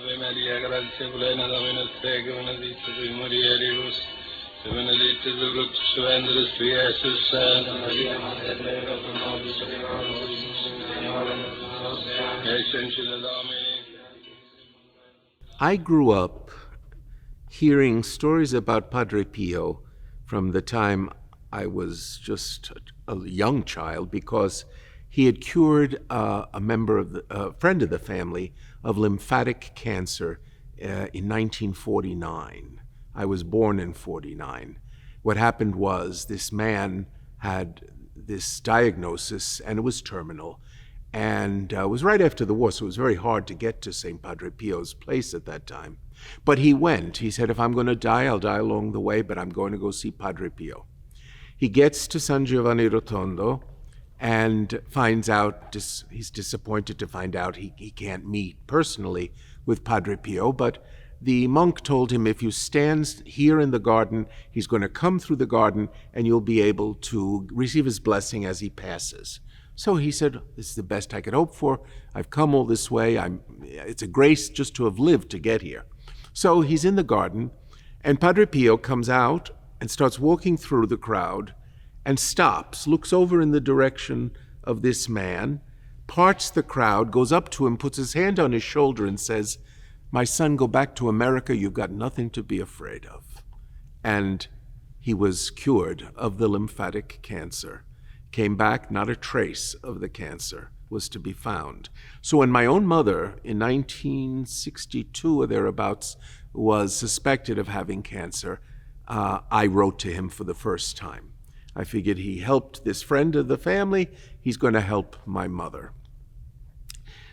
Ave Maria, gratia plena, Dominus tecum, benedictus mulieribus, et benedictus fructus ventris tui, Iesus. Santa Maria, Mater Dei, ora pro nobis peccatoribus, et in hora mortis nostre. Ecce Domini. I grew up hearing stories about Padre Pio from the time I was just a young child, because he had cured a friend of the family of lymphatic cancer in 1949. I was born in 49. What happened was this man had this diagnosis, and it was terminal, and it was right after the war, so it was very hard to get to St. Padre Pio's place at that time. But he went. He said, if I'm going to die, I'll die along the way, but I'm going to go see Padre Pio. He gets to San Giovanni Rotondo and finds out, he's disappointed to find out he can't meet personally with Padre Pio, but the monk told him, if you stand here in the garden, he's going to come through the garden and you'll be able to receive his blessing as he passes. So he said, this is the best I could hope for. I've come all this way. It's a grace just to have lived to get here. So he's in the garden, and Padre Pio comes out and starts walking through the crowd and stops, looks over in the direction of this man, parts the crowd, goes up to him, puts his hand on his shoulder and says, my son, go back to America. You've got nothing to be afraid of. And he was cured of the lymphatic cancer. Came back, not a trace of the cancer was to be found. So when my own mother, in 1962 or thereabouts, was suspected of having cancer, I wrote to him for the first time. I figured he helped this friend of the family, he's going to help my mother.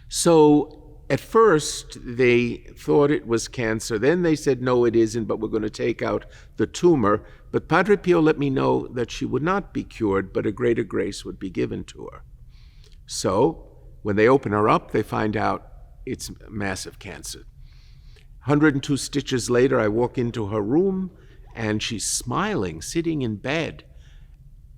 So at first they thought it was cancer. Then they said, no, it isn't, but we're going to take out the tumor. But Padre Pio let me know that she would not be cured, but a greater grace would be given to her. So when they open her up, they find out it's massive cancer. 102 stitches later, I walk into her room, and she's smiling, sitting in bed.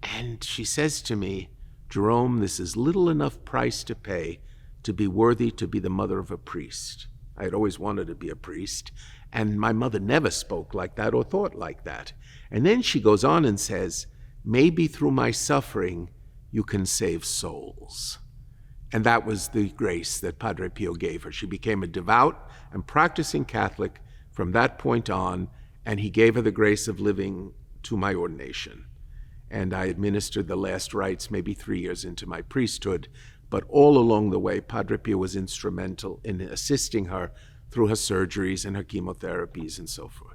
And she says to me, Jerome, this is little enough price to pay to be worthy to be the mother of a priest. I had always wanted to be a priest, and my mother never spoke like that or thought like that. And then she goes on and says, maybe through my suffering, you can save souls. And that was the grace that Padre Pio gave her. She became a devout and practicing Catholic from that point on, and he gave her the grace of living to my ordination. And I administered the last rites maybe 3 years into my priesthood, but all along the way, Padre Pio was instrumental in assisting her through her surgeries and her chemotherapies and so forth.